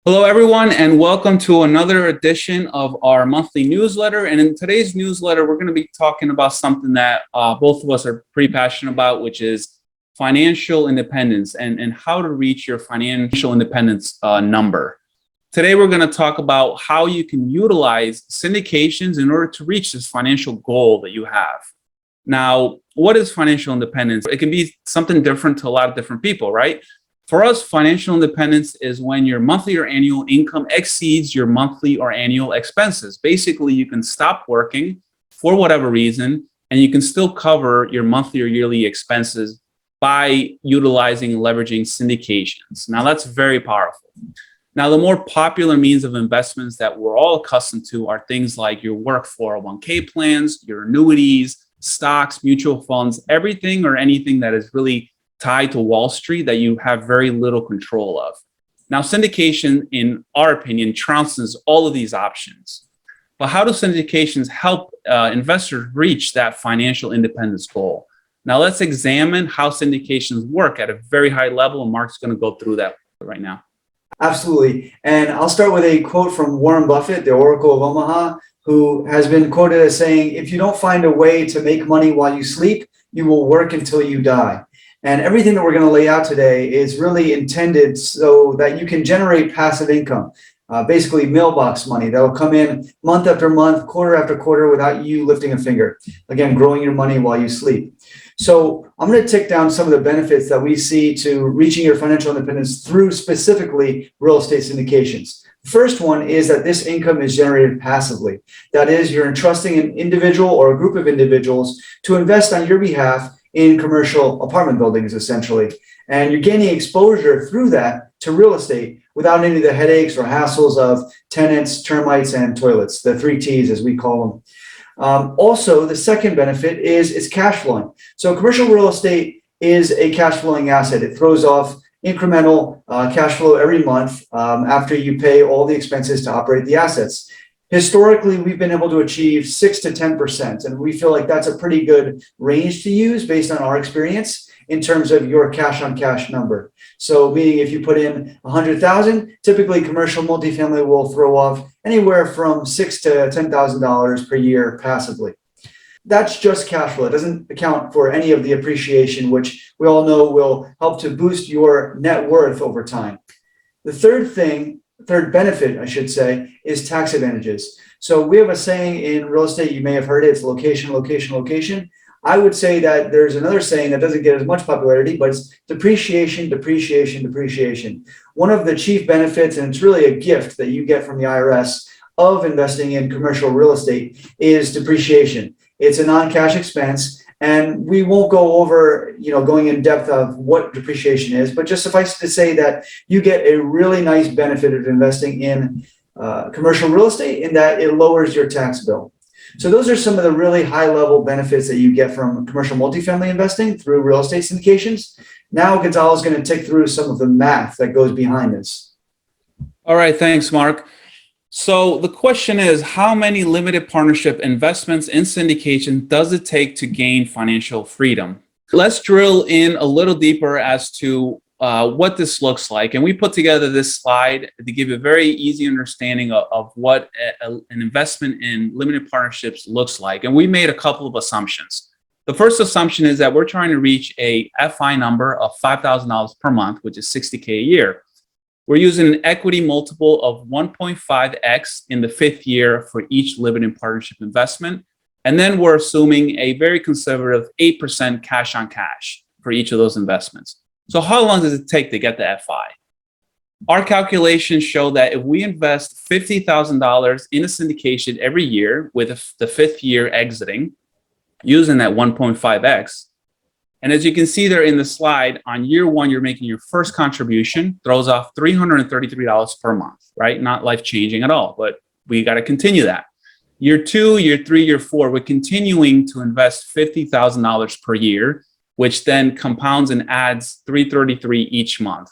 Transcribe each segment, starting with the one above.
Hello, everyone, and welcome to another edition of our monthly newsletter. And in today's newsletter, we're going to be talking about something that both of us are pretty passionate about, which is financial independence and how to reach your financial independence number. Today, we're going to talk about how you can utilize syndications in order to reach this financial goal that you have. Now, what is financial independence? It can be something different to a lot of different people, right? For us, financial independence is when your monthly or annual income exceeds your monthly or annual expenses. Basically, you can stop working for whatever reason, and you can still cover your monthly or yearly expenses by utilizing and leveraging syndications. Now, that's very powerful. Now, the more popular means of investments that we're all accustomed to are things like your work 401k plans, your annuities, stocks, mutual funds, everything or anything that is really tied to Wall Street that you have very little control of. Now, syndication, in our opinion, trounces all of these options. But how do syndications help investors reach that financial independence goal? Now, let's examine how syndications work at a very high level, and Mark's going to go through that right now. Absolutely. And I'll start with a quote from Warren Buffett, the Oracle of Omaha, who has been quoted as saying, "If you don't find a way to make money while you sleep, you will work until you die." And everything that we're going to lay out today is really intended so that you can generate passive income, basically mailbox money that will come in month after month, quarter after quarter without you lifting a finger. Again, growing your money while you sleep. So I'm going to tick down some of the benefits that we see to reaching your financial independence through specifically real estate syndications. First one is that this income is generated passively. That is, you're entrusting an individual or a group of individuals to invest on your behalf in commercial apartment buildings, essentially. And you're gaining exposure through that to real estate without any of the headaches or hassles of tenants, termites, and toilets, the 3 T's as we call them. Also, the second benefit is it's cash flowing. So commercial real estate is a cash flowing asset. It throws off incremental cash flow every month after you pay all the expenses to operate the assets. Historically, we've been able to achieve 6 to 10%, and we feel like that's a pretty good range to use based on our experience in terms of your cash on cash number. So meaning if you put in 100,000, typically commercial multifamily will throw off anywhere from $6,000 to $10,000 per year passively. That's just cash flow. It doesn't account for any of the appreciation, which we all know will help to boost your net worth over time. The third benefit, I should say, is tax advantages. So we have a saying in real estate, you may have heard it, it's location, location, location. I would say that there's another saying that doesn't get as much popularity, but it's depreciation, depreciation, depreciation. One of the chief benefits, and it's really a gift that you get from the IRS of investing in commercial real estate, is depreciation. It's a non-cash expense. And we won't go over, going in depth of what depreciation is, but just suffice to say that you get a really nice benefit of investing in commercial real estate in that it lowers your tax bill. So those are some of the really high level benefits that you get from commercial multifamily investing through real estate syndications. Now Gonzalo is going to tick through some of the math that goes behind this. All right, thanks, Mark. So the question is, how many limited partnership investments in syndication does it take to gain financial freedom? Let's drill in a little deeper as to what this looks like. And we put together this slide to give a very easy understanding of what an investment in limited partnerships looks like. And we made a couple of assumptions. The first assumption is that we're trying to reach a FI number of $5,000 per month, which is $60K a year. We're using an equity multiple of 1.5x in the 5th year for each limited partnership investment. And then we're assuming a very conservative 8% cash on cash for each of those investments. So how long does it take to get the FI? Our calculations show that if we invest $50,000 in a syndication every year with the 5th year exiting, using that 1.5x, and as you can see there in the slide, on year 1, you're making your first contribution, throws off $333 per month, right? Not life-changing at all, but we got to continue that. Year 2, year 3, year 4, we're continuing to invest $50,000 per year, which then compounds and adds $333 each month.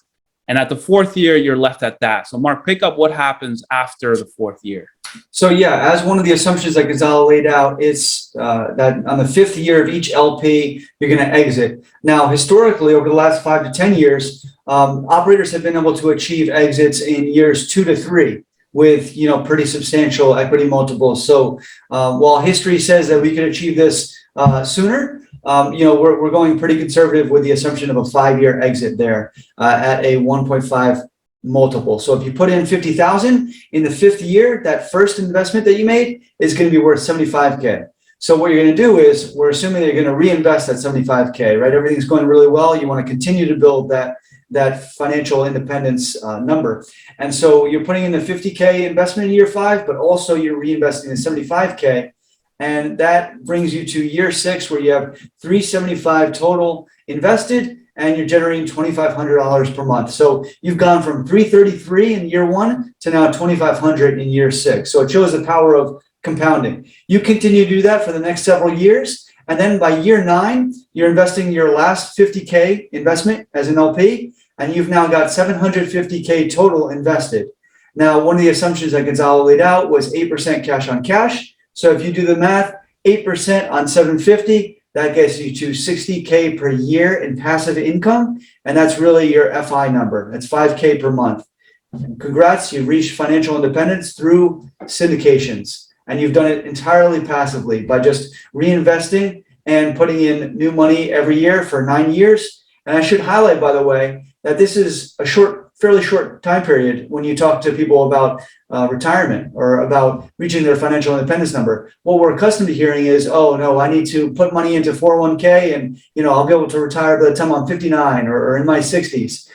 And at the 4th year, you're left at that. So Mark, pick up what happens after the 4th year. So yeah, as one of the assumptions that Gonzalo laid out, it's that on the 5th year of each LP, you're going to exit. Now, historically, over the last 5 to 10 years, operators have been able to achieve exits in years 2 to 3 with, pretty substantial equity multiples. So while history says that we could achieve this sooner, we're going pretty conservative with the assumption of a 5-year exit there at a 1.5 multiple. So if you put in 50,000 in the 5th year, that first investment that you made is going to be worth 75K. So what you're going to do is, we're assuming that you're going to reinvest that 75K, right? Everything's going really well. You want to continue to build that financial independence number. And so you're putting in the 50K investment in year 5, but also you're reinvesting the 75K. And that brings you to year 6, where you have 375 total invested, and you're generating $2,500 per month. So you've gone from 333 in year 1 to now 2,500 in year 6. So it shows the power of compounding. You continue to do that for the next several years. And then by year 9, you're investing your last 50K investment as an LP, and you've now got 750K total invested. Now, one of the assumptions that Gonzalo laid out was 8% cash on cash. So if you do the math, 8% on 750, that gets you to 60K per year in passive income. And that's really your FI number. That's 5K per month. And congrats, you've reached financial independence through syndications. And you've done it entirely passively by just reinvesting and putting in new money every year for 9 years. And I should highlight, by the way, that this is a fairly short time period when you talk to people about retirement or about reaching their financial independence number. What we're accustomed to hearing is, oh no, I need to put money into 401k and I'll be able to retire by the time I'm 59 or in my 60s.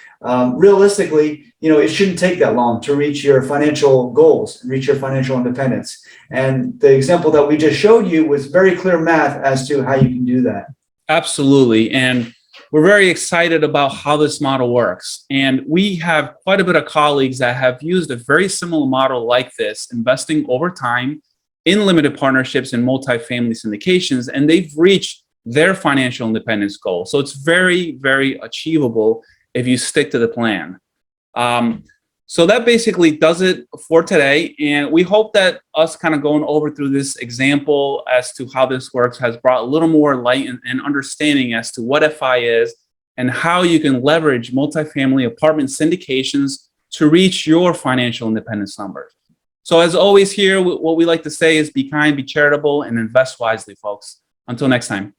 Realistically, it shouldn't take that long to reach your financial goals and reach your financial independence. And the example that we just showed you was very clear math as to how you can do that. Absolutely. And we're very excited about how this model works. And we have quite a bit of colleagues that have used a very similar model like this, investing over time in limited partnerships and multifamily syndications, and they've reached their financial independence goal. So it's very, very achievable if you stick to the plan. So that basically does it for today. And we hope that us kind of going over through this example as to how this works has brought a little more light and understanding as to what FI is and how you can leverage multifamily apartment syndications to reach your financial independence numbers. So as always here, what we like to say is be kind, be charitable, and invest wisely, folks. Until next time.